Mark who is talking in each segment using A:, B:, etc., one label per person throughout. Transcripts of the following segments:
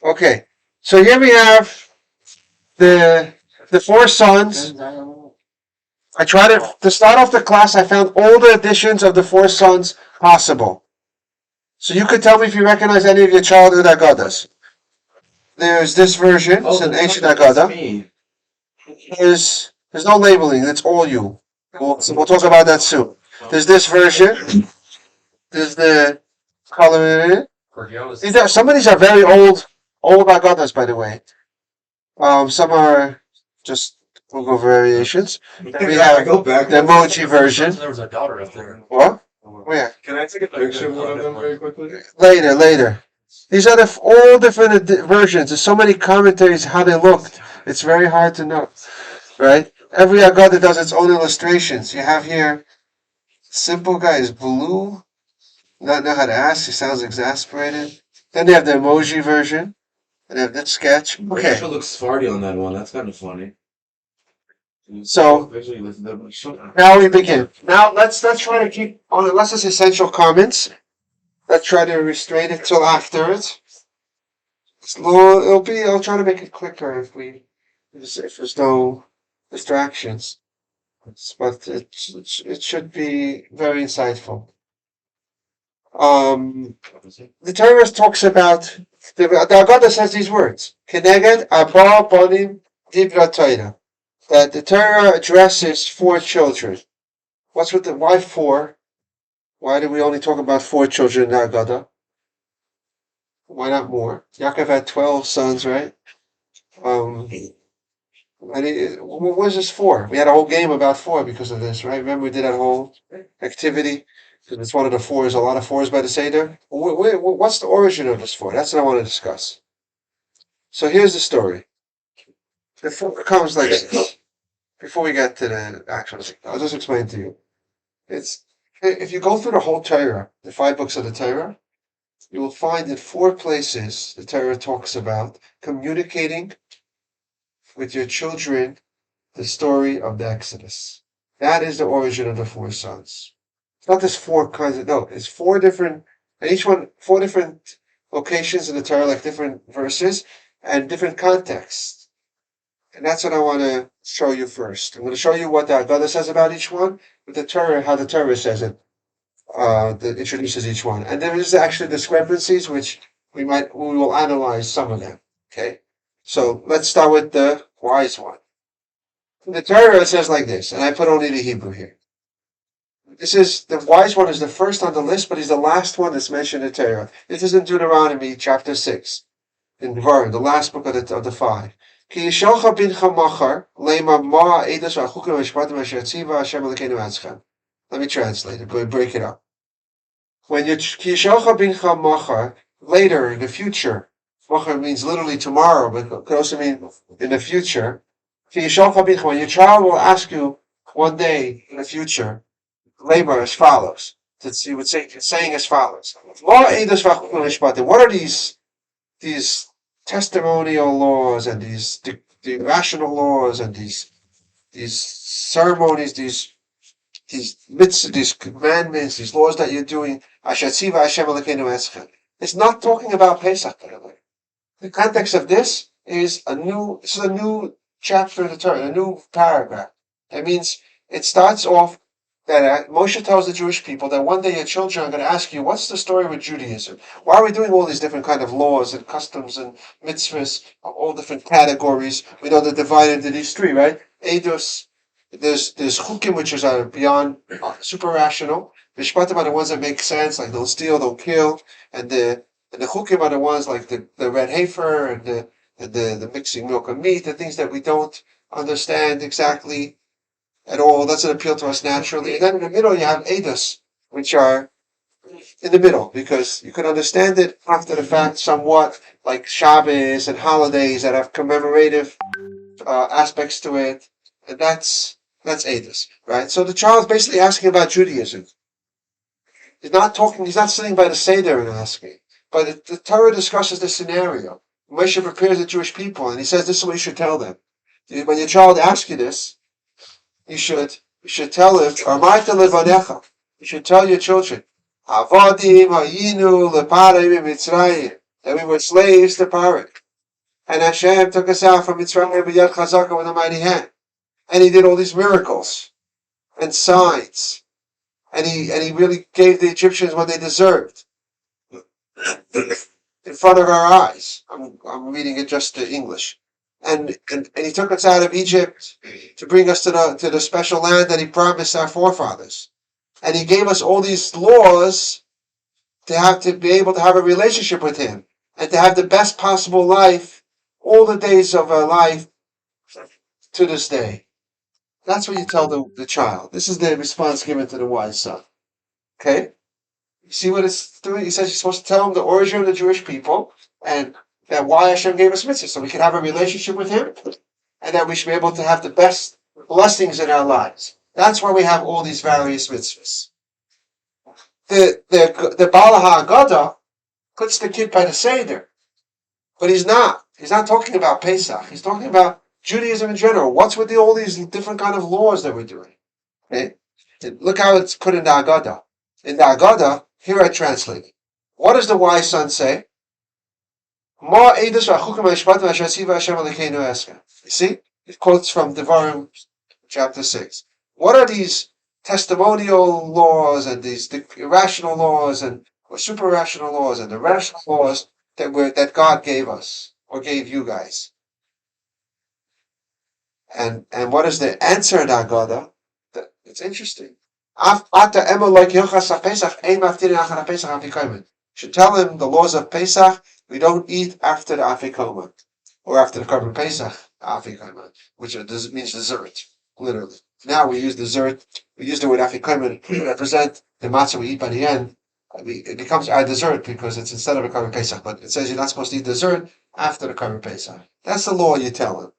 A: Okay, so here we have the four sons. I tried to start off the class. I found all the editions of the four sons possible. So you could tell me if you recognize any of your childhood Agadas. There's this version. It's an ancient Agada. There's no labeling. It's all you. We'll talk about that soon. There's this version. There's the color. Some of these are very old Agadas, by the way. Some are just Google variations. We have the emoji version.
B: There was a daughter up there.
A: What? Where?
C: Can I take a picture of one of them very quickly?
A: Later. These are all different versions. There's so many commentaries how they looked. It's very hard to know, right? Every Agada does its own illustrations. You have here, simple guy is blue, not know how to ask. He sounds exasperated. Then they have the emoji version. And they have that sketch. Okay.
C: It looks Sephardi on that one. That's kind of funny.
A: So now we begin. Now let's try to keep on, unless it's essential comments. Let's try to restrain it till after it. I'll try to make it quicker if there's no distractions. But it should be very insightful. The Torah talks about the Agada says these words: "Keneged Abba Bonim Dibra Torah." That the Torah addresses four children. What's with why four? Why do we only talk about four children in the Agada? Why not more? Yaakov had 12 sons, right? What was this for? We had a whole game about four because of this, right? Remember we did that whole activity? Because it's one of the fours, a lot of fours by the Seder. What's the origin of this four? That's what I want to discuss. So here's the story. The four comes like this. Before we get to the actual thing, I'll just explain to you. If you go through the whole Torah, the 5 books of the Torah, you will find in 4 places the Torah talks about communicating with your children the story of the Exodus. That is the origin of the 4 sons. It's not just 4 kinds of, no, it's 4 different, and each one, 4 different locations in the Torah, like different verses, and different contexts. And that's what I want to show you first. I'm going to show you what the Agada says about each one, but the Torah, how the Torah says it, that introduces each one. And there is actually discrepancies, which we will analyze some of them. Okay? So let's start with the wise one. The Torah says like this, and I put only the Hebrew here. The wise one is the first on the list, but he's the last one that's mentioned in the Torah. This is in Deuteronomy chapter 6, in Dvarim, the last book of the 5. Let me translate it. Go break it up. When you later in the future, machar means literally tomorrow, but it could also mean in the future. When your child will ask you one day in the future, labor as follows. You would say saying as follows. What are these testimonial laws and the rational laws and these ceremonies, these mitzvahs, these commandments, these laws that you're doing? It's not talking about Pesach, by the way. The context of this is a new chapter of the Torah, a new paragraph. That means it starts off that Moshe tells the Jewish people that one day your children are going to ask you, what's the story with Judaism? Why are we doing all these different kind of laws and customs and mitzvahs, all different categories? We know they're divided into these 3, right? Eidos, there's chukim, which are beyond super rational. Mishpatim are the ones that make sense, like don't steal, don't kill. And the chukim are the ones like the red heifer and the mixing milk and meat, the things that we don't understand exactly at all. That's an appeal to us naturally. And then in the middle you have Eidos, which are in the middle, because you can understand it after the fact somewhat, like Shabbos and holidays that have commemorative aspects to it. And that's Eidos, right? So the child's basically asking about Judaism. He's not sitting by the Seder and asking. But the Torah discusses the scenario. Moshe prepares the Jewish people and he says this is what you should tell them. When your child asks you this, you should tell him, you should tell your children, that that we were slaves to Paro. And Hashem took us out from Mitzrayim with Yad Chazaka with a mighty hand. And he did all these miracles and signs. And he really gave the Egyptians what they deserved. In front of our eyes. I'm reading it just in English. And he took us out of Egypt to bring us to the special land that he promised our forefathers. And he gave us all these laws to be able to have a relationship with him and to have the best possible life all the days of our life to this day. That's what you tell the child. This is the response given to the wise son. Okay? You see what it's doing? He says you're supposed to tell him the origin of the Jewish people and that why Hashem gave us mitzvahs, so we can have a relationship with him and that we should be able to have the best blessings in our lives. That's why we have all these various mitzvahs. The Baal HaAgada puts the kid by the Seder, but he's not. He's not talking about Pesach. He's talking about Judaism in general. What's with all these different kind of laws that we're doing? Okay? Look how it's put in the Agada. In the Agada, here I translate it. What does the wise son say? You see? It quotes from Devarim chapter 6. What are these testimonial laws and these irrational laws and or super rational laws and the rational laws that God gave us or gave you guys? And what is the answer in Agada? It's interesting. Should tell him the laws of Pesach. We don't eat after the Afikoman or after the Korban Pesach Afikoman, which means dessert, literally. Now we use dessert. We use the word Afikoman to represent the matzah we eat by the end. It becomes our dessert because it's instead of a Korban Pesach. But it says you're not supposed to eat dessert after the Korban Pesach. That's the law you tell him.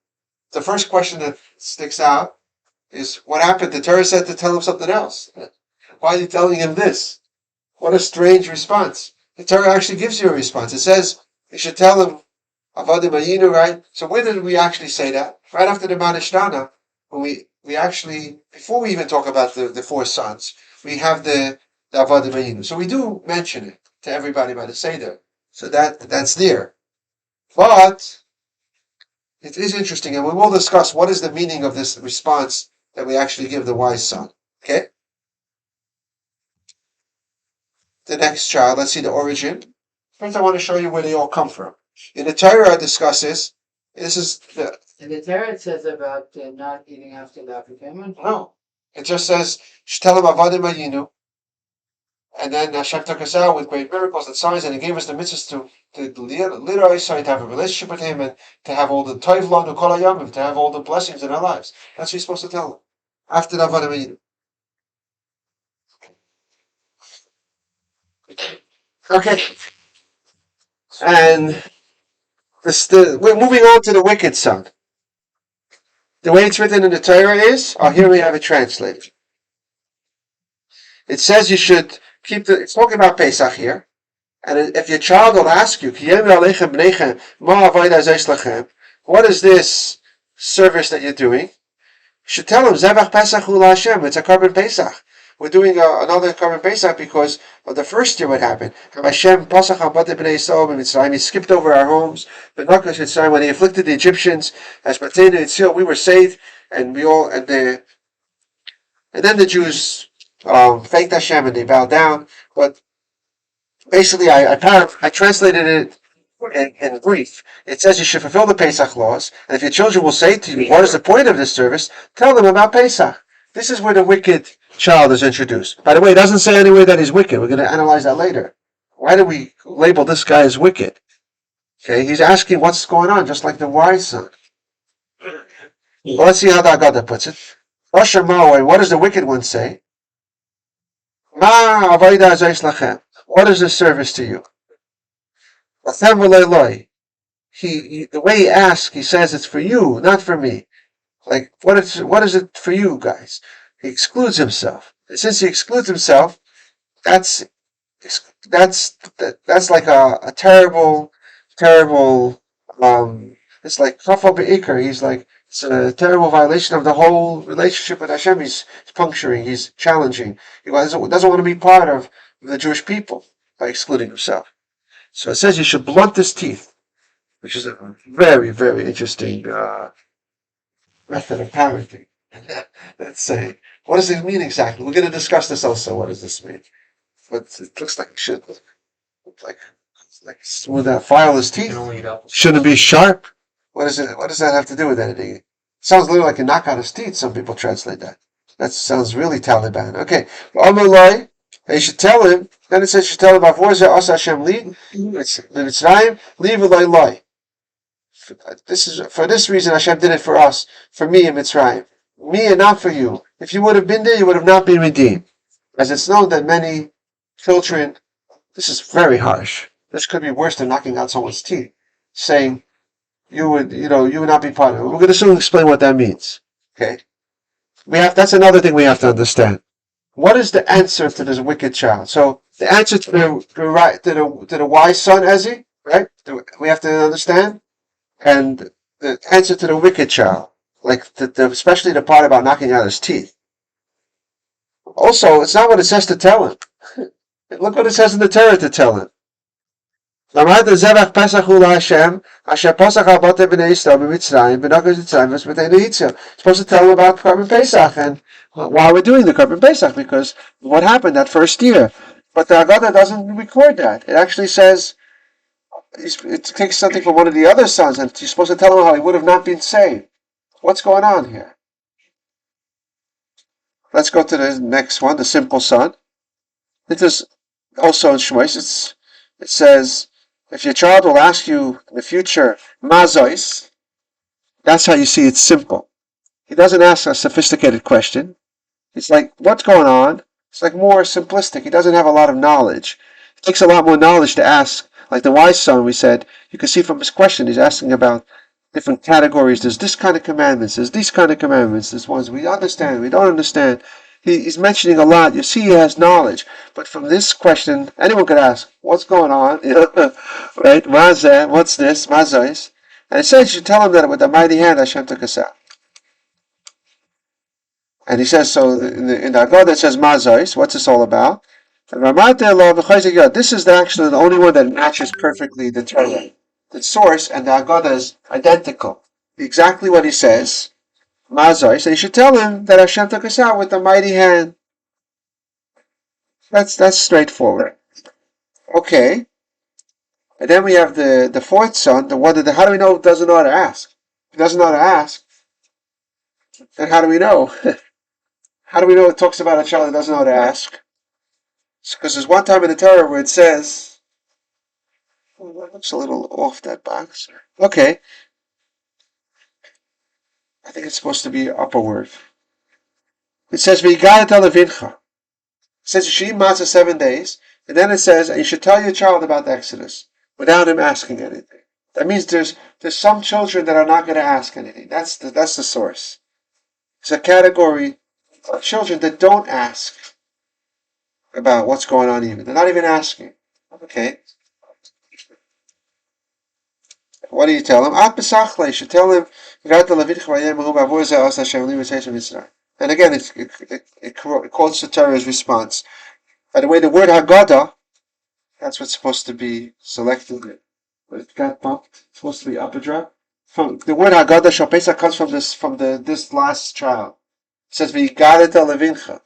A: The first question that sticks out is what happened? The Torah said to tell him something else. Why are you telling him this? What a strange response. The Torah actually gives you a response. It says you should tell him Avadim Ayinu, right? So when did we actually say that? Right after the Manishtana, when we actually, before we even talk about the four sons, we have the Avadim Ayinu. So we do mention it to everybody by the Seder. So that's there. But it is interesting, and we will discuss what is the meaning of this response that we actually give the wise son. Okay? The next child, let's see the origin. First, I want to show you where they all come from. In the Torah, it discusses, this is the...
B: In the Torah, it says about not eating after the Afikoman?
A: No. It just says, tell him Avadim Ayinu. And then Hashem took us out with great miracles and signs, and he gave us the mitzvahs to literally to have a relationship with him and to have all the toivlon and kol hayamim, to have all the blessings in our lives. That's what you're supposed to tell him. After the Avadim Ayinu. Okay. And we're moving on to the wicked son. The way it's written in the Torah is, here we have it translated. It says you should it's talking about Pesach here. And if your child will ask you, what is this service that you're doing? You should tell him, Zevach Pesach Hu Hashem, it's a Korban Pesach. We're doing another Korban Pesach because of the first year what happened. Hashem Pasach HaBatei B'nei Yisrael b'Mitzrayim. He skipped over our homes. B'Nakash Mitzrayim, when he afflicted the Egyptians, as Batei Yitzil, we were saved, and then the Jews thanked Hashem and they bowed down. But basically, I translated it in brief. It says you should fulfill the Pesach laws, and if your children will say to you, what is the point of this service? Tell them about Pesach. This is where the wicked child is introduced. By the way, it doesn't say anywhere that he's wicked. We're going to analyze that later. Why do we label this guy as wicked? Okay, he's asking what's going on, just like the wise son. Well, let's see how the Agada puts it. Osher Ma'oi, what does the wicked one say? Ma avoida azais lachem. What is this service to you? The way he asks, he says it's for you, not for me. Like, what is it for you guys? He excludes himself. And since he excludes himself, that's like a terrible, it's like Chafal Be'ikr. He's like, it's a terrible violation of the whole relationship with Hashem. He's puncturing, he's challenging. He doesn't want to be part of the Jewish people by excluding himself. So it says you should blunt his teeth, which is a very, very interesting method of parenting. Let's say, what does it mean exactly? We're going to discuss this also. What does this mean? But it looks like it should like with that file his teeth. Shouldn't be sharp. What is it? What does that have to do with anything? It sounds a little like a knock out his teeth. Some people translate that. That sounds really Taliban. Okay. Amalai, you should tell him. Then it says you should tell him about Asa Hashem li. It's Mitzrayim, leave Eloi. This is for this reason Hashem did it for us, for me in Mitzrayim. Me and not for you. If you would have been there, you would have not been redeemed. As it's known that many children, this is very harsh. This could be worse than knocking out someone's teeth. Saying you would not be part of it. We're going to soon explain what that means. Okay. That's another thing we have to understand. What is the answer to this wicked child? So the answer to the wise son, Ezzy, right? We have to understand. And the answer to the wicked child, like especially the part about knocking out his teeth. Also, it's not what it says to tell him. Look what it says in the Torah to tell him. It's supposed to tell him about Korban Pesach and why we're doing the Korban Pesach, because what happened that first year. But the Haggadah doesn't record that. It actually says, it takes something from one of the other sons, and you're supposed to tell him how he would have not been saved. What's going on here? Let's go to the next one, the simple son. It is also in Shmois. It says, if your child will ask you in the future, mazois, that's how you see it's simple. He doesn't ask a sophisticated question. It's like, what's going on? It's like more simplistic. He doesn't have a lot of knowledge. It takes a lot more knowledge to ask. Like the wise son, we said, you can see from his question, he's asking about different categories. There's this kind of commandments. There's these kind of commandments. There's ones we understand, we don't understand. He's mentioning a lot. You see he has knowledge. But from this question, anyone could ask, what's going on? Right? Mazeh, what's this? Mazois. And it says you should tell him that with a mighty hand Hashem took us out. And he says, so in the Haggadah it says Mazois. What's this all about? This is actually the only one that matches perfectly the Torah. The source and the Haggadah is identical. Exactly what he says. Mazai, so you should tell him that Hashem took us out with a mighty hand. That's straightforward. Okay. And then we have the fourth son, the one that, how do we know he doesn't know how to ask? If he doesn't know how to ask, then how do we know? How do we know it talks about a child that doesn't know how to ask? Because there's one time in the Torah where it says, that looks a little off, that box. Okay. I think it's supposed to be upper word. It says, "V'yigadet levincha." It says you should eat matzah 7 days, and then it says, and you should tell your child about the Exodus without him asking anything. That means there's some children that are not going to ask anything. That's the source. It's a category of children that don't ask about what's going on even. They're not even asking. Okay. What do you tell him? You should tell him, and again, it quotes the Torah's response. By the way, the word Haggadah, that's what's supposed to be selected. But it got bumped. It's supposed to be upper drop. From the word Haggadah Shal Pesach comes from this last child. It says V'yigadet levincha.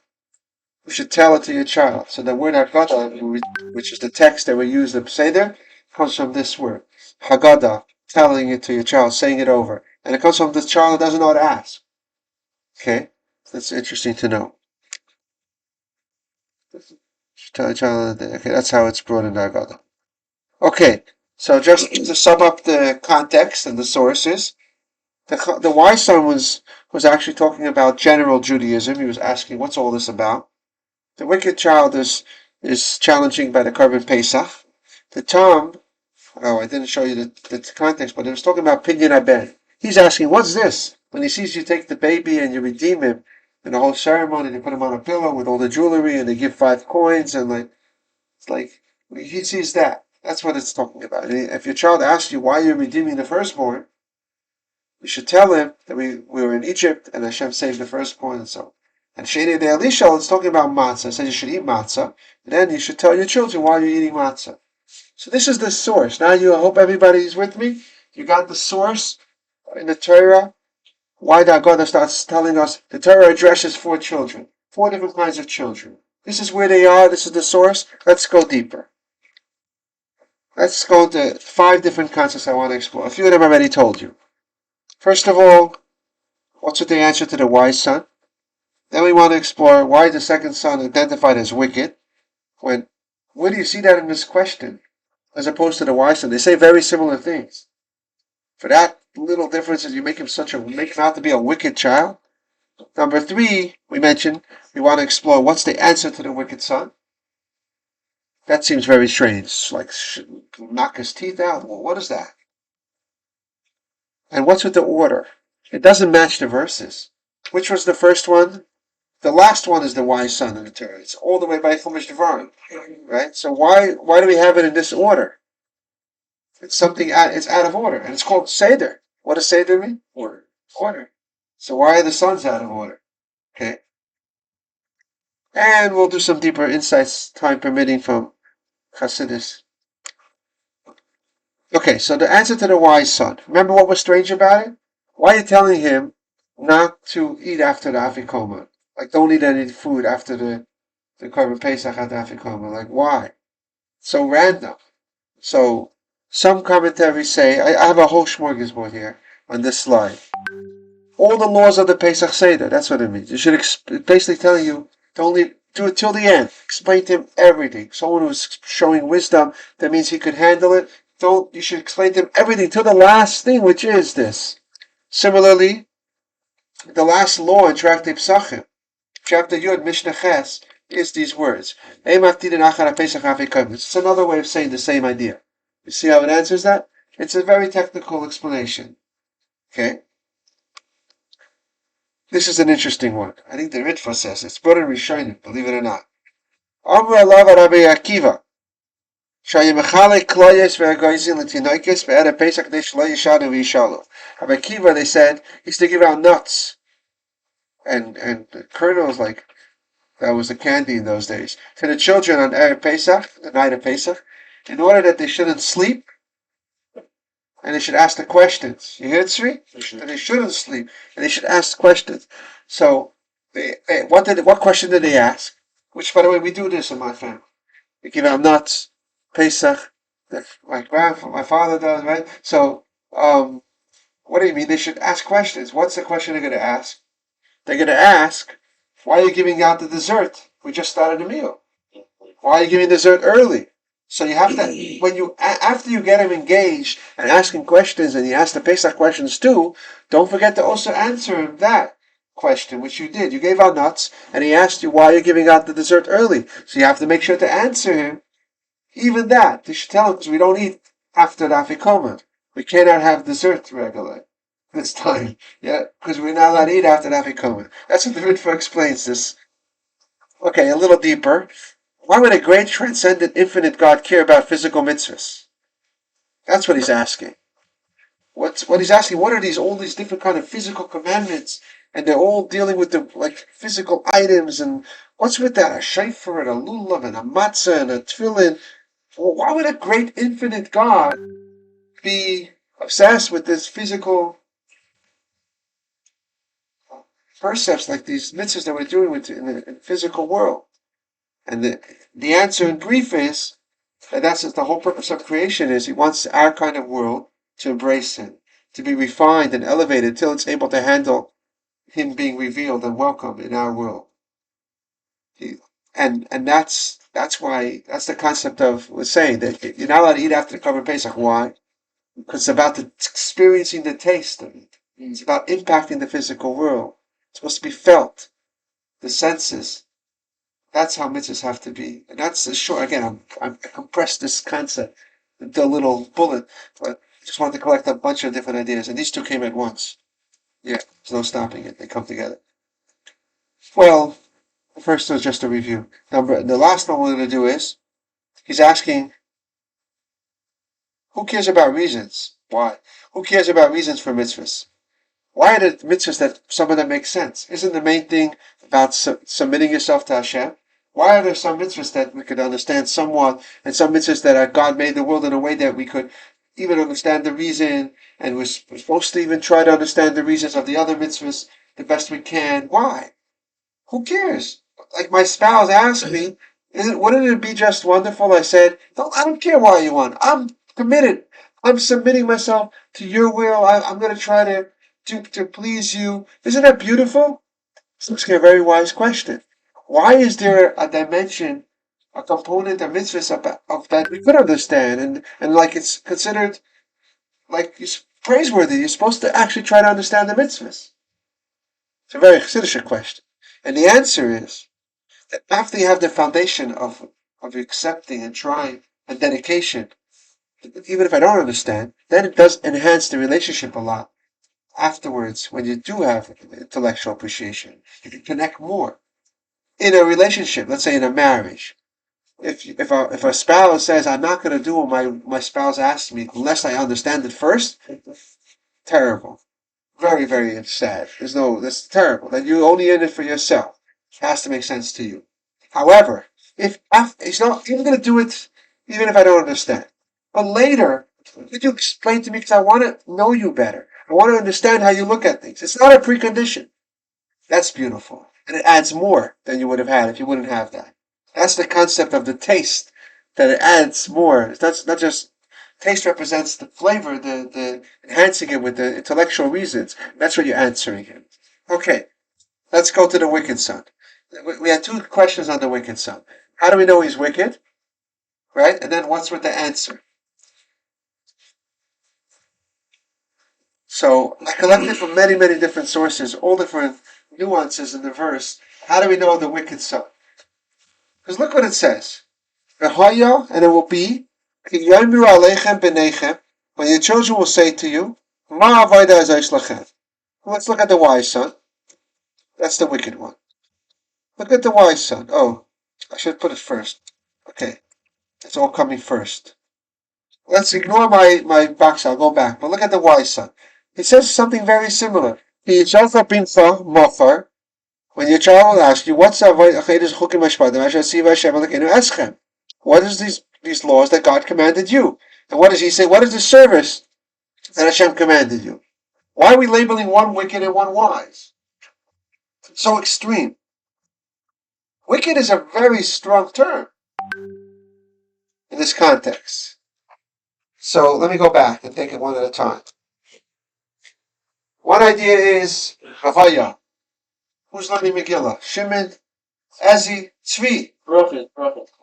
A: You should tell it to your child. So the word Haggadah, which is the text that we use in Seder, comes from this word Haggadah, telling it to your child, saying it over, and it comes from the child that doesn't know how to ask. Okay, that's interesting to know. Tell the child. Okay, that's how it's brought in the Haggadah. Okay, so just to sum up the context and the sources, the wise son was actually talking about general Judaism. He was asking, "What's all this about?" The wicked child is challenging by the Korban Pesach. The Tom, I didn't show you the context, but it was talking about Pidyon Haben. He's asking, "What's this?" When he sees you take the baby and you redeem him, in the whole ceremony, they put him on a pillow with all the jewelry, and they give 5 coins, and it's like he sees that. That's what it's talking about. And if your child asks you why you're redeeming the firstborn, you should tell him that we were in Egypt and Hashem saved the firstborn and so on. And Sheni de Elisha, it's talking about matzah. It says you should eat matzah, and then you should tell your children why you're eating matzah. So this is the source. Now I hope everybody's with me. You got the source in the Torah. Why the Haggadah starts telling us the Torah addresses 4 children, 4 different kinds of children. This is where they are. This is the source. Let's go deeper. Let's go to 5 different concepts I want to explore. A few of them I already told you. First of all, what's with the answer to the wise son? Then we want to explore why the second son identified as wicked. Where do you see that in this question? As opposed to the wise son. They say very similar things. For that little difference is you make him out to be a wicked child. Number 3, we mentioned, we want to explore what's the answer to the wicked son. That seems very strange. Like, knock his teeth out? Well, what is that? And what's with the order? It doesn't match the verses. Which was the first one? The last one is the wise son in the Torah. It's all the way by Chumash Devarim, right? So why do we have it in this order? It's out of order, and it's called Seder. What does Seder mean? Order. So why are the sons out of order? Okay. And we'll do some deeper insights, time permitting, from Chassidus. Okay, so the answer to the wise son. Remember what was strange about it? Why are you telling him not to eat after the Afikoma? Like, don't eat any food after the Korban Pesach at the Afikoma. Like, why? So random. So, some commentaries say, I have a whole smorgasbord here on this slide. All the laws of the Pesach Seder, that's what it means. You should basically telling you to only do it till the end. Explain to him everything. Someone who's showing wisdom, that means he could handle it. You should explain to him everything till the last thing, which is this. Similarly, the last law in Tractate Psachim, chapter Yud, Mishnah Ches, is these words. It's another way of saying the same idea. You see how it answers that? It's a very technical explanation. Okay? This is an interesting one. I think the Ritva says it's brought in Rishonim, believe it or not. Amr alav Rabbi Akiva. Rabbi Akiva, they said, used to give out nuts and kernels, like that was the candy in those days, to the children on Erev Pesach, the night of Pesach, in order that they shouldn't sleep and they should ask the questions. You hear it, Sri? And they shouldn't sleep and they should ask questions. So, what question did they ask? Which, by the way, we do this in my family. We give out nuts, Pesach, my father does, right? So, what do you mean? They should ask questions. What's the question they're going to ask? They're going to ask, why are you giving out the dessert? We just started a meal. Why are you giving dessert early? So you have to, after you get him engaged and asking questions, and you ask the Pesach questions too, don't forget to also answer him that question, which you did. You gave out nuts, and he asked you why you're giving out the dessert early. So you have to make sure to answer him even that. You should tell him, because we don't eat after the Afikoman. We cannot have dessert regularly this time. Yeah, because we're not allowed to eat after the Afikoman. That's what the Ritva explains this. Okay, a little deeper. Why would a great, transcendent, infinite God care about physical mitzvahs? That's what he's asking. What he's asking, what are all these different kind of physical commandments? And they're all dealing with the physical items, and what's with that? A shayfer and a lulav and a matzah and a tefillin. Well, why would a great, infinite God be obsessed with this physical percepts, like these mitzvahs that we're doing in the physical world? And the answer in brief is that that's the whole purpose of creation, is he wants our kind of world to embrace him, to be refined and elevated till it's able to handle him being revealed and welcome in our world. And that's why, that's the concept of, we're saying that you're not allowed to eat after the Korban Pesach. Why? Because it's about experiencing the taste of it. It's about impacting the physical world. It's supposed to be felt. The senses. That's how mitzvahs have to be. And that's short. Again, I compressed this concept into a little bullet, but I just wanted to collect a bunch of different ideas. And these two came at once. Yeah, there's no stopping it. They come together. Well, the first was just a review. The last one we're going to do is, he's asking, who cares about reasons? Why? Who cares about reasons for mitzvahs? Why are the mitzvahs that some of them make sense? Isn't the main thing about submitting yourself to Hashem? Why are there some mitzvahs that we could understand somewhat, and some mitzvahs that God made the world in a way that we could even understand the reason, and we're supposed to even try to understand the reasons of the other mitzvahs the best we can? Why? Who cares? Like my spouse asked me, wouldn't it be just wonderful? I said, no, I don't care why you want. I'm committed. I'm submitting myself to your will. I'm going to try to please you. Isn't that beautiful? Seems like a very wise question. Why is there a dimension, a component, a mitzvah of that we could understand, and like it's considered like it's praiseworthy? You're supposed to actually try to understand the mitzvahs. It's a very Chassidish question. And the answer is that after you have the foundation of accepting and trying and dedication, even if I don't understand, then it does enhance the relationship a lot. Afterwards, when you do have intellectual appreciation, you can connect more. In a relationship, let's say in a marriage, if a spouse says, I'm not going to do what my spouse asked me unless I understand it first, terrible. Very, very sad. That's terrible. That you're only in it for yourself. It has to make sense to you. However, if he's not even going to do it, even if I don't understand, but later, could you explain to me because I want to know you better. I want to understand how you look at things. It's not a precondition. That's beautiful. And it adds more than you would have had if you wouldn't have that. That's the concept of the taste, that it adds more. That's not just, taste represents the flavor, the enhancing it with the intellectual reasons. That's what you're answering him. Okay, let's go to the wicked son. We had two questions on the wicked son. How do we know he's wicked? Right? And then what's with the answer? So I collected from many, many different sources, all different nuances in the verse. How do we know the wicked son? Because look what it says. And it will be, when your children will say to you, let's look at the wise son. That's the wicked one. Look at the wise son. Oh, I should put it first. Okay. It's all coming first. Let's ignore my box. I'll go back. But look at the wise son. It says something very similar. When your child will ask you, what is these laws that God commanded you? And what does he say? What is the service that Hashem commanded you? Why are we labeling one wicked and one wise? It's so extreme. Wicked is a very strong term in this context. So let me go back and take it one at a time. One idea is Chavaya. Who's learning Megillah? Shimon, Ezi, Tzvi.
B: Prophet.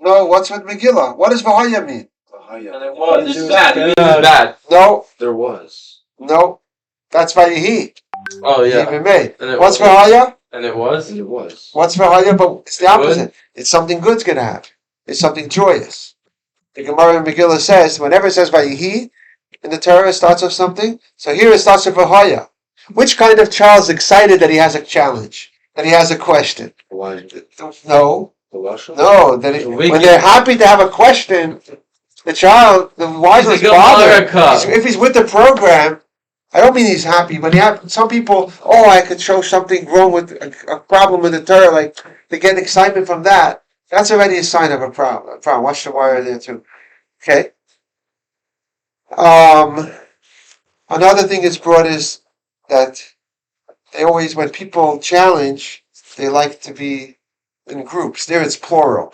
A: No, what's with Megillah? What does Vahaya mean?
C: Vahaya.
B: And it was.
C: It's bad. It means bad.
A: No.
C: There was.
A: No. That's Vayihi.
C: Oh, yeah.
A: Even made.
C: And
A: What's Vahaya?
C: And it was? And it was.
A: What's Vahaya? But it's the opposite. It's something good's going to happen. It's something joyous. The Gemara in Megillah says, whenever it says Vayihi, in the Torah it starts with something. So here it starts with Vahaya. Which kind of child is excited that he has a challenge? That he has a question? No. No. When they're happy to have a question, the child, the wise one's father, if he's with the program, I don't mean he's happy, but some people, I could show something wrong with a problem with the Torah, like they get excitement from that. That's already a sign of a problem. Watch the wire there too. Okay. Another thing that's brought is that they always, when people challenge, they like to be in groups. There it's plural.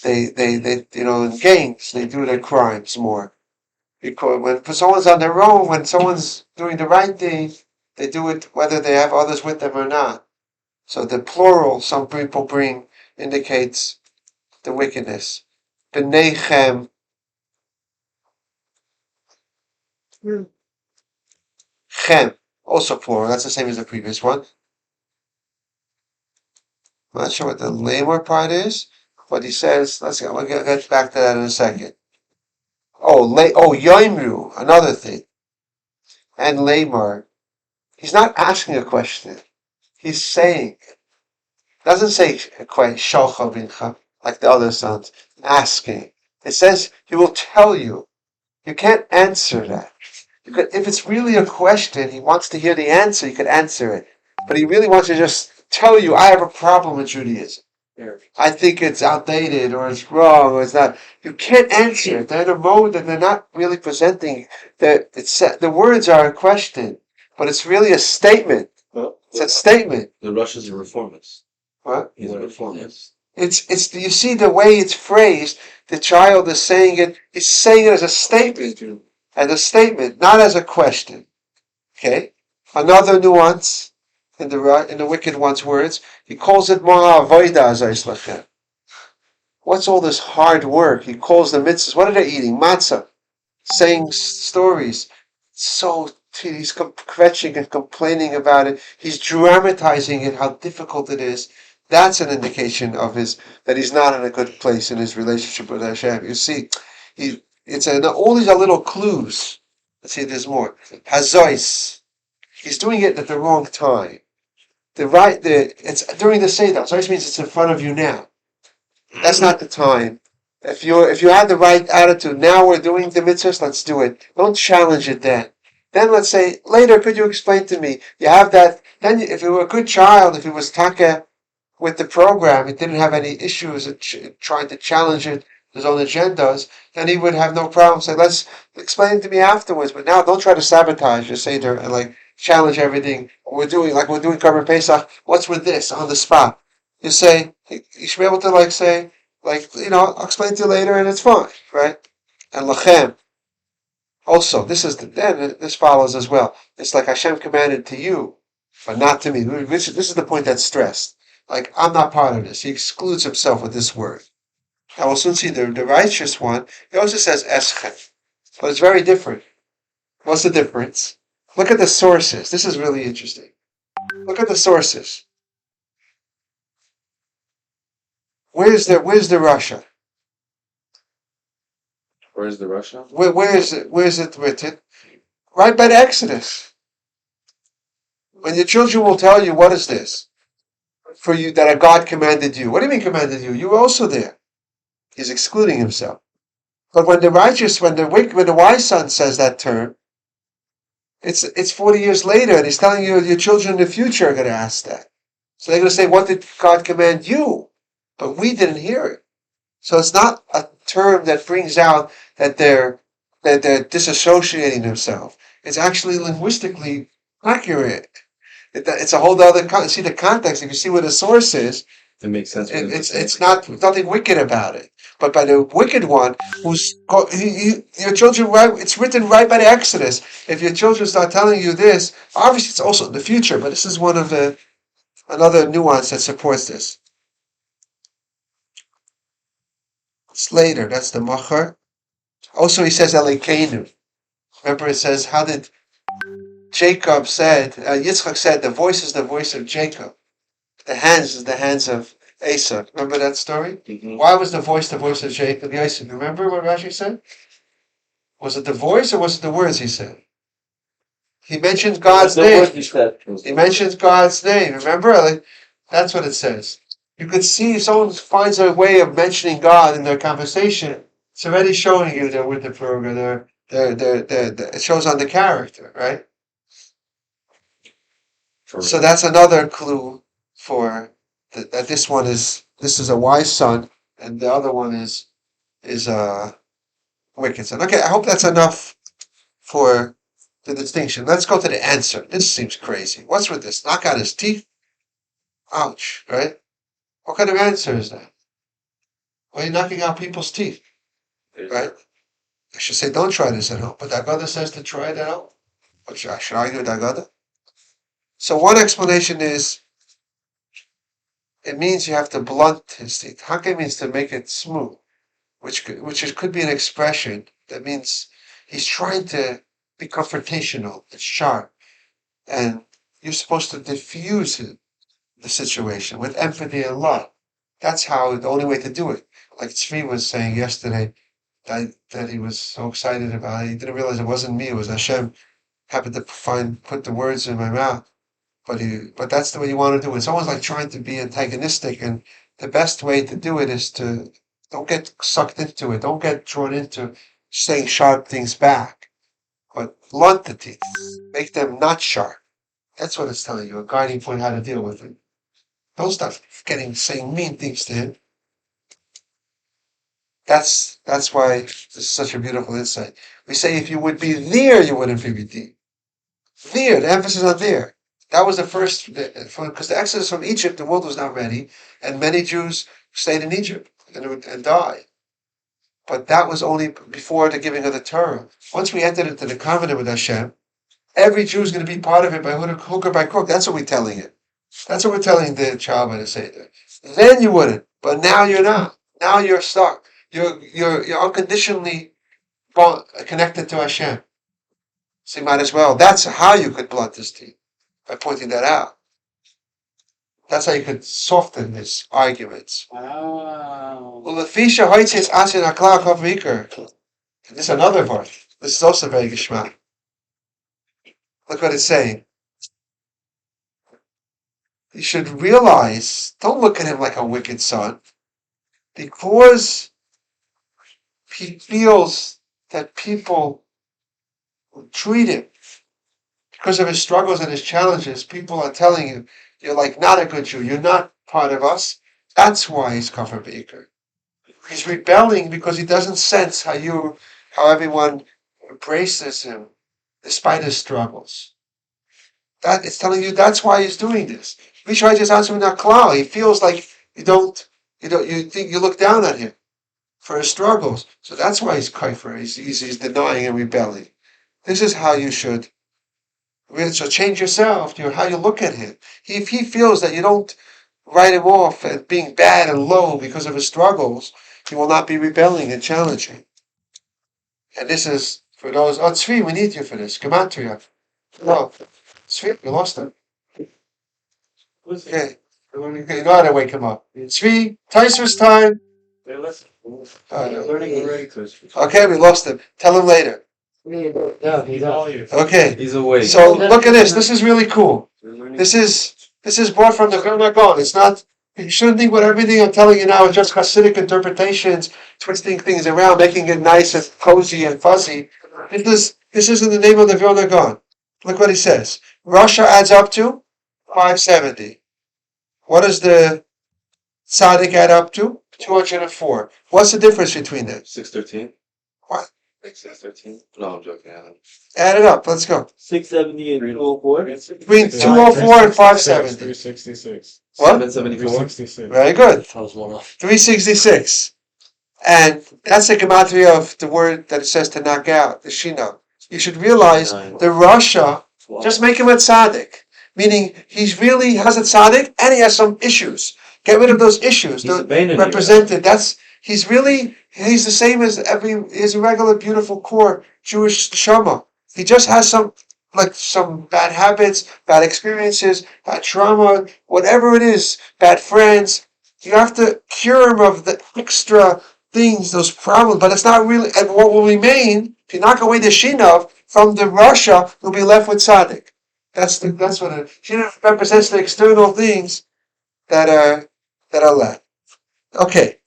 A: They in gangs, they do their crimes more. Because when someone's on their own, when someone's doing the right thing, they do it whether they have others with them or not. So the plural, some people bring, indicates the wickedness. B'nechem. Chem, also plural. That's the same as the previous one. I'm not sure what the lamer part is, but he says, we'll get back to that in a second. Yoimru, another thing. And lamer. He's not asking a question. He's saying it. Doesn't say shalcha bincha, like the other sons. Asking. It says, he will tell you. You can't answer that. If it's really a question, he wants to hear the answer, you could answer it. But he really wants to just tell you, I have a problem with Judaism. I think it's outdated or it's wrong or it's not. You can't answer it. They're in a mode that they're not really presenting. The words are a question, but it's really a statement. It's a statement.
C: The Russians are reformists.
A: What?
C: He's a reformist.
A: It's you see the way it's phrased. The child is saying it. He's saying it as a statement, not as a question. Okay. Another nuance in the wicked one's words. He calls it ma'avoida azayis. What's all this hard work? He calls the mitzvahs. What are they eating? Matzah. Saying stories. So he's kvetching and complaining about it. He's dramatizing it, how difficult it is. That's an indication of that he's not in a good place in his relationship with Hashem. You see, all these are little clues. Let's see, there's more. Hazois. He's doing it at the wrong time. It's during the Seder. Hazois means it's in front of you now. That's not the time. If you had the right attitude, now we're doing the mitzvahs, let's do it. Don't challenge it then. Then let's say, later, could you explain to me? You have that. Then if you were a good child, if he was taka with the program, it didn't have any issues trying to challenge it, his own agendas, then he would have no problem. Say, let's explain it to me afterwards. But now don't try to sabotage your Seder and challenge everything. We're doing Korban Pesach. What's with this on the spot? You say, you should be able to say, I'll explain to you later and it's fine, right? And lachem. Also, this follows as well. It's like Hashem commanded to you, but not to me. This is the point that's stressed. I'm not part of this. He excludes himself with this word. Now we'll soon see the righteous one. He also says eschem, but it's very different. What's the difference? Look at the sources. This is really interesting. Look at the sources. Where's the Russia?
C: Where's the Russia?
A: Where's it written? Right by the Exodus. When your children will tell you, what is this? For you, that a God commanded you. What do you mean commanded you? You were also there. He's excluding himself. But when the wise son says that term, it's 40 years later, and he's telling you your children in the future are going to ask that. So they're going to say, what did God command you? But we didn't hear it. So it's not a term that brings out that they're disassociating themselves. It's actually linguistically accurate. It's a whole other. See the context. If you see what the source is,
C: it makes sense.
A: It's nothing wicked about it. But by the wicked one, your children, it's written right by the Exodus. If your children start telling you this, obviously it's also in the future. But this is one of another nuance that supports this. It's later. That's the machar. Also, he says Elokeinu. Remember, it says, how did Jacob said? Yitzchak said, the voice is the voice of Jacob. The hands is the hands of Esau. Remember that story?
C: Mm-hmm.
A: Why was the voice of Jacob? Yosef. Remember what Rashi said? Was it the voice or was it the words he said? He mentioned God's name. He mentions God's name. Remember? That's what it says. You could see if someone finds a way of mentioning God in their conversation, it's already showing you they're with the program. It shows on the character, right? So that's another clue for that this is a wise son, and the other one is a wicked son. Okay, I hope that's enough for the distinction. Let's go to the answer. This seems crazy. What's with this? Knock out his teeth? Ouch, right? What kind of answer is that? Why are you knocking out people's teeth? Right? I should say don't try this at home. But Dagada says to try it at home. But I should argue with Dagada. So one explanation is it means you have to blunt his teeth. Hake means to make it smooth, which could be an expression that means he's trying to be confrontational. It's sharp. And you're supposed to diffuse the situation with empathy and love. That's the only way to do it. Like Tzvi was saying yesterday, that he was so excited about it. He didn't realize it wasn't me, it was Hashem. Happened to put the words in my mouth. But that's the way you want to do it. It's almost like trying to be antagonistic, and the best way to do it is to don't get sucked into it. Don't get drawn into saying sharp things back. But blunt the teeth. Make them not sharp. That's what it's telling you, a guiding point how to deal with it. Don't start saying mean things to him. That's why this is such a beautiful insight. We say if you would be there, you wouldn't be redeemed. There, the emphasis on there. That was the first, because the exodus from Egypt, the world was not ready, and many Jews stayed in Egypt and died. But that was only before the giving of the Torah. Once we entered into the covenant with Hashem, every Jew is going to be part of it by hook or by crook. That's what we're telling it. That's what we're telling the child by the Seder. Then you wouldn't, but now you're not. Now you're stuck. You're unconditionally connected to Hashem. So you might as well. That's how you could blunt this teeth, by pointing that out. That's how you could soften his arguments.
B: Wow.
A: This is another verse. This is also very geschmack. Look what it's saying. You should realize, don't look at him like a wicked son, because he feels that people treat him because of his struggles and his challenges. People are telling him, you're like not a good Jew, you're not part of us. That's why he's kafir be'ikr. He's rebelling because he doesn't sense how everyone embraces him despite his struggles. That it's telling you that's why he's doing this. We try to just answer him that cloud. He feels like you think you look down at him for his struggles. So that's why he's kafir. He's denying and rebelling. This is how you should. So change yourself, how you look at him. If he feels that you don't write him off as being bad and low because of his struggles, he will not be rebelling and challenging. And this is for those. Oh, Tzvi, we need you for this. Gematria. No, Tzvi, we lost him. Okay, you know how to wake him up. Tzvi, Taisva's time.
C: They're learning already.
A: Okay, we lost him. Tell him later.
B: No, he's all you.
A: Okay.
C: He's awake.
A: So look at this. This is really cool. This is brought from the Vilna Gaon. It's not. You shouldn't think what everything I'm telling you now is just Hasidic interpretations, twisting things around, making it nice and cozy and fuzzy. This is in the name of the Vilna Gaon. Look what he says. Russia adds up to 570. What does the Tzaddik add up to? 204. What's the difference between them?
C: 613.
A: What?
C: 613. No, I'm joking.
A: Add it up. Let's go.
D: 670 and 204.
A: Between 204 and 570.
E: 366.
A: What?
C: 774.
E: 366.
A: Very good.
D: That was one off.
A: 366. And that's the gematria of the word that it says to knock out, the shino. You should realize the Russia, just make him a tzaddik. Meaning he's really has a tzaddik and he has some issues. Get rid of those issues. They're represented. He's the same as he's a regular beautiful core Jewish neshama. He just has some bad habits, bad experiences, bad trauma, whatever it is, bad friends. You have to cure him of the extra things, those problems, but it's not really, and what will remain, if you knock away the Shinav from the Russia, you'll be left with Tzaddik. That's what it Shinav represents, the external things that are left. Okay.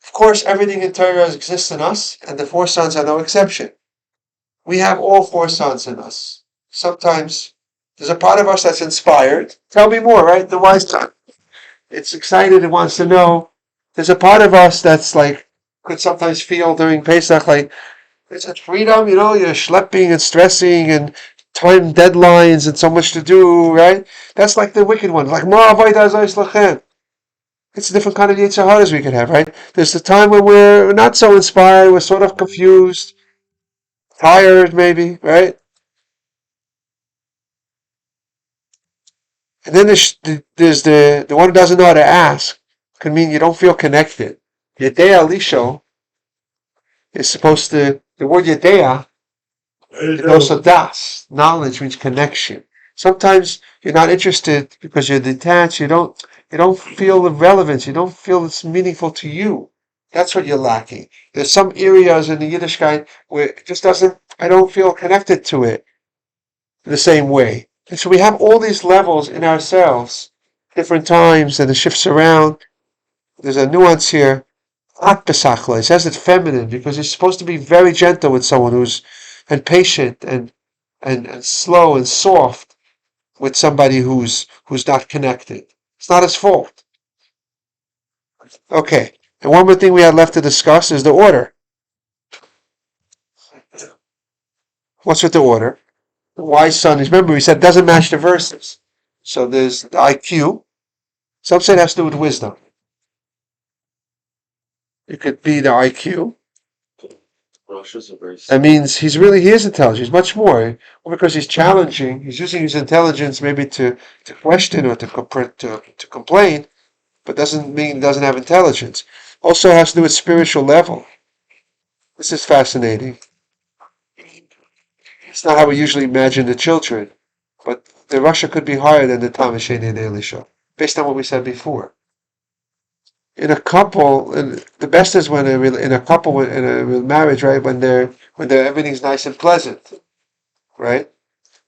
A: Of course, everything in Torah exists in us, and the four sons are no exception. We have all four sons in us. Sometimes there's a part of us that's inspired. Tell me more, right? The wise son. It's excited, it wants to know. There's a part of us that's could sometimes feel during Pesach it's a freedom, you're schlepping and stressing and time deadlines and so much to do, right? That's like the wicked one. Like, it's a different kind of Yetzer Haras we can have, right? There's the time when we're not so inspired, we're sort of confused, tired maybe, right? And then there's the one who doesn't know how to ask. Could mean you don't feel connected. Yedea Lisho is supposed to, the word Yedea, it also das. Knowledge means connection. Sometimes you're not interested because you're detached, you don't feel the relevance, you don't feel it's meaningful to you. That's what you're lacking. There's some areas in the Yiddishkeit where it just I don't feel connected to it in the same way. And so we have all these levels in ourselves, different times, and it shifts around. There's a nuance here. At Pesachla, it says it's feminine because it's supposed to be very gentle with someone and patient and slow and soft. with somebody who's not connected. It's not his fault. Okay. And one more thing we had left to discuss is the order. What's with the order? The wise son is, remember we said, doesn't match the verses. So there's the IQ. Some say it has to do with wisdom. It could be the IQ.
C: Roshas are very
A: That means he is intelligent. He's much more. Well, because he's challenging. He's using his intelligence maybe to question or to complain, but doesn't mean he doesn't have intelligence. Also has to do with spiritual level. This is fascinating. It's not how we usually imagine the children, but the Russia could be higher than the Tamasheni and Elisha, based on what we said before. In a couple, the best is when in a real marriage, right? When everything's nice and pleasant, right?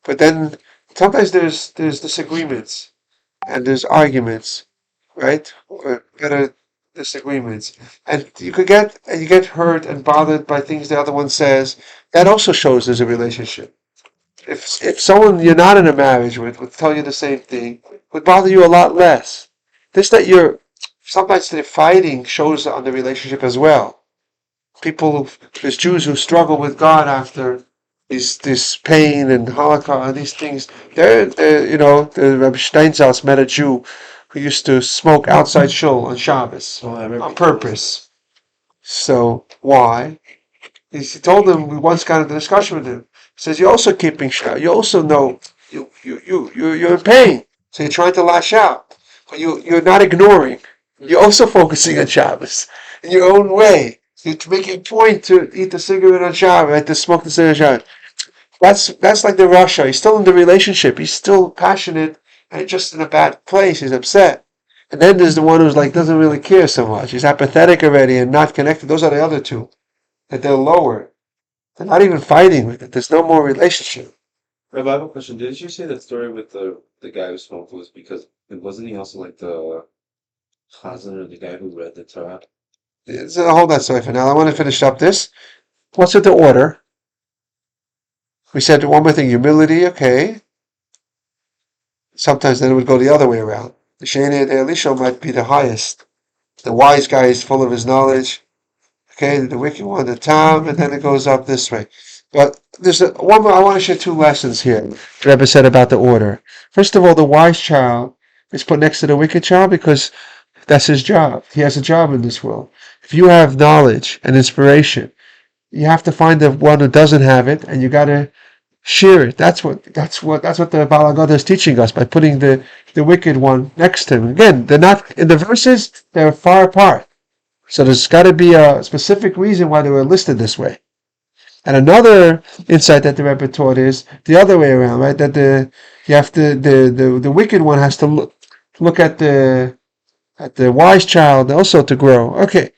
A: But then sometimes there's disagreements and there's arguments, right? Or better disagreements, and you get hurt and bothered by things the other one says. That also shows there's a relationship. If someone you're not in a marriage with would tell you the same thing, would bother you a lot less. This that you're sometimes the fighting shows on the relationship as well. There's Jews who struggle with God after this pain and Holocaust and these things. The Rabbi Steinsaltz met a Jew who used to smoke outside shul on Shabbos on purpose. So why? He told him, we once got into a discussion with him. He says, you're also keeping Shabbos. You also know you're in pain. So you're trying to lash out. But you're not ignoring. You're also focusing on Shabbos in your own way. You're making a point to eat the cigarette on Shabbos, right? To smoke the cigarette on Shabbos. That's like the Russia. He's still in the relationship. He's still passionate and just in a bad place. He's upset. And then there's the one who's like doesn't really care so much. He's apathetic already and not connected. Those are the other two. That they're lower. They're not even fighting with it. There's no more relationship.
C: Rabbi, I have a question. Didn't you say that story with the guy who smoked was because wasn't he also like the Chazan or the guy who read the Torah?
A: So hold that story for now. I want to finish up this. What's with the order? We said one more thing, humility, okay. Sometimes then it would go the other way around. The Sheni and Elisha might be the highest. The wise guy is full of his knowledge. Okay, the wicked one, the Tam, and then it goes up this way. But there's one more. I want to share two lessons here. The Rebbe said about the order. First of all, the wise child is put next to the wicked child because that's his job. He has a job in this world. If you have knowledge and inspiration, you have to find the one who doesn't have it, and you got to share it. That's what the Balagoda is teaching us by putting the wicked one next to him. Again, they're not in the verses; they're far apart. So there's got to be a specific reason why they were listed this way. And another insight that the Rebbe taught is the other way around, right? That the wicked one has to look at the wise child also to grow. Okay,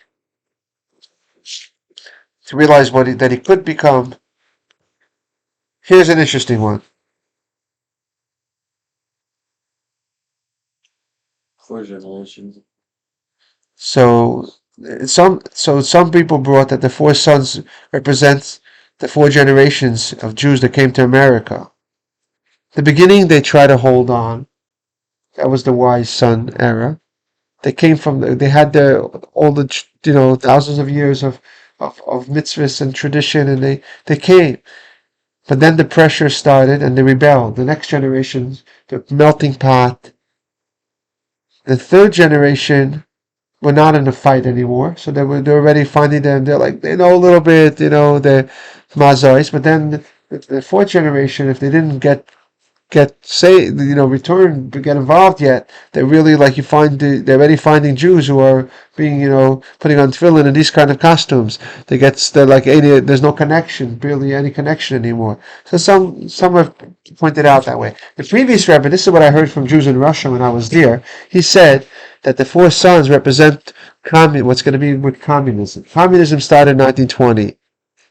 A: to realize that he could become. Here's an interesting one.
C: 4 generations.
A: So some people brought that the 4 sons represent the 4 generations of Jews that came to America. The beginning they try to hold on. That was the wise son era. They came they had all the thousands of years of mitzvahs and tradition, and they came. But then the pressure started and they rebelled. The next generation, the melting pot. The 3rd generation were not in the fight anymore. So they're already finding them. They're like, they know a little bit, they're mazois. But then the 4th generation, if they didn't get involved yet, they're really like they're already finding Jews who are being, putting on tefillin and these kind of costumes. They're like, there's no connection, barely any connection anymore. So some have pointed out that way. The previous Rebbe, this is what I heard from Jews in Russia when I was there. He said that the 4 sons represent what's going to be with communism. Communism started in 1920.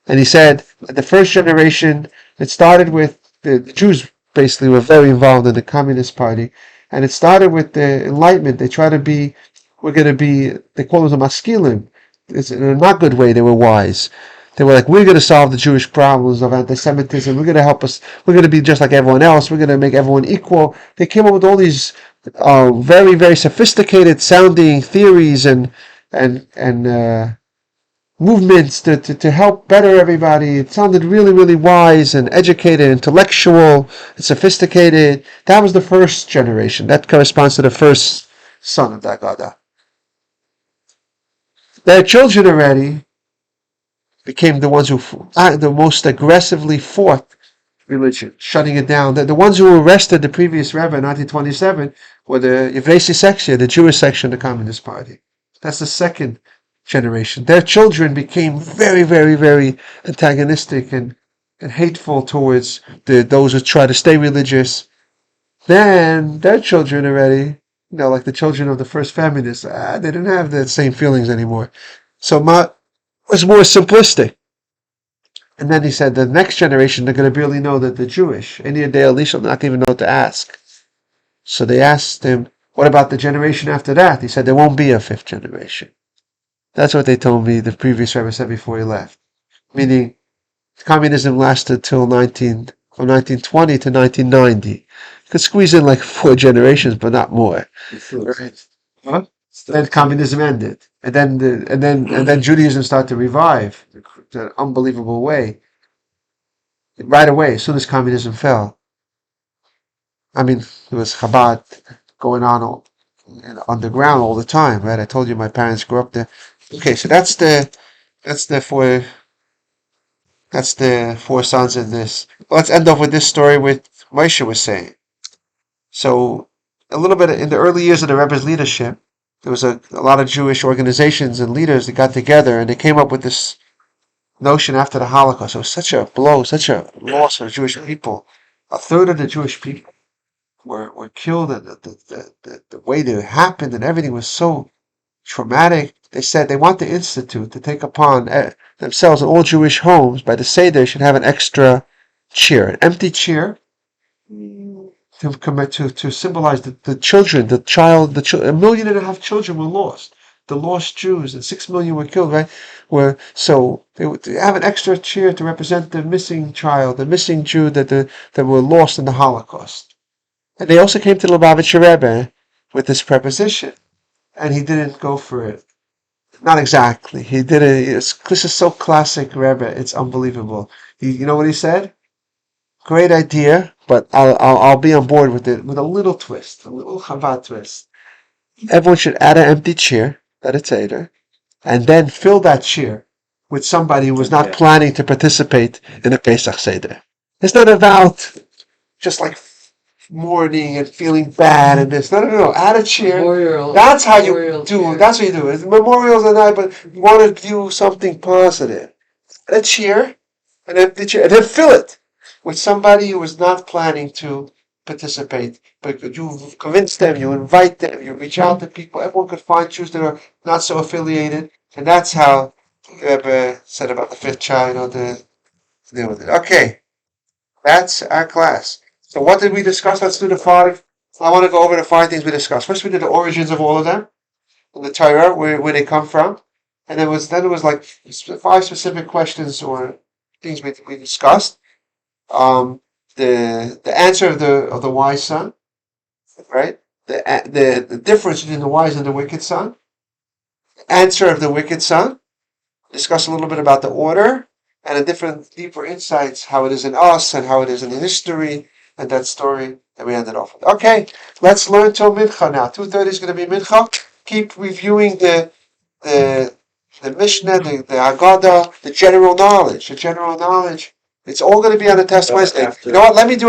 A: And he said that the first generation, it started with the Jews basically were very involved in the Communist Party. And it started with the Enlightenment. They try to be, they call them the maskilim. It's in a not good way, they were wise. They were like, we're going to solve the Jewish problems of anti-Semitism. We're going to help us. We're going to be just like everyone else. We're going to make everyone equal. They came up with all these very, very sophisticated sounding theories and movements to help better everybody. It sounded really, really wise and educated, intellectual, and sophisticated. That was the first generation. That corresponds to the first son of that Gada. Their children already became the ones who the most aggressively fought religion, shutting it down. The ones who arrested the previous Rebbe in 1927 were the Yevreisi section, the Jewish section of the Communist Party. That's the second generation. Their children became very, very, very antagonistic and hateful towards those who try to stay religious. Then their children already, like the children of the first feminists, they didn't have the same feelings anymore. So was more simplistic. And then he said the next generation, they're going to barely know that they're Jewish. Any day at least, they'll not even know what to ask. So they asked him, what about the generation after that? He said there won't be a fifth generation. That's what they told me the previous Rebbe said before he left. Meaning, communism lasted till from 1920 to 1990. You could squeeze in like 4 generations, but not more. Right? Huh? Then communism ended, and then Judaism started to revive in an unbelievable way. Right away, as soon as communism fell. I mean, there was Chabad going on underground all the time, right? I told you my parents grew up there. Okay, so that's the four sons in this. Let's end off with this story with Moshe was saying. So, a little bit in the early years of the Rebbe's leadership, there was a lot of Jewish organizations and leaders that got together and they came up with this notion after the Holocaust. It was such a blow, such a loss for the Jewish people. A third of the Jewish people were killed, and the way that it happened and everything was so traumatic. They said they want the Institute to take upon themselves in all Jewish homes by the Seder should have an extra chair, an empty chair, to symbolize the children, 1.5 million children were lost. The lost Jews, and 6 million were killed, right? So they would have an extra chair to represent the missing child, the missing Jew that were lost in the Holocaust. And they also came to the Lubavitcher Rebbe with this preposition, and he didn't go for it. Not exactly. He didn't. This is so classic Rebbe. It's unbelievable. You know what he said? Great idea, but I'll be on board with it with a little twist, a little Chabad twist. Everyone should add an empty chair at a Seder, and then fill that chair with somebody who was not planning to participate in a Pesach Seder. It's not about just like mourning and feeling bad and this. No. Add a chair. That's how you do it. That's what you do. It's memorials and that, but you want to do something positive. Add a chair, an empty chair, and then fill it with somebody who was not planning to participate, but you convince them, you invite them, you reach out to people. Everyone could find Jews that are not so affiliated, and that's how Rebbe said about the fifth child, to deal with it. Okay, that's our class. So what did we discuss? Let's do the 5. I want to go over the 5 things we discussed. First, we did the origins of all of them, in the Torah, where they come from, and then it was like 5 specific questions or things we discussed. The answer of the wise son, right? The difference between the wise and the wicked son. Answer of the wicked son. Discuss a little bit about the order and the different deeper insights, how it is in us and how it is in the history and that story that we ended off with. Okay, let's learn till Mincha now. 2:30 is going to be Mincha. Keep reviewing the Mishnah, the Haggadah, the general knowledge. It's all going to be on the test Wednesday. You know what? Let me do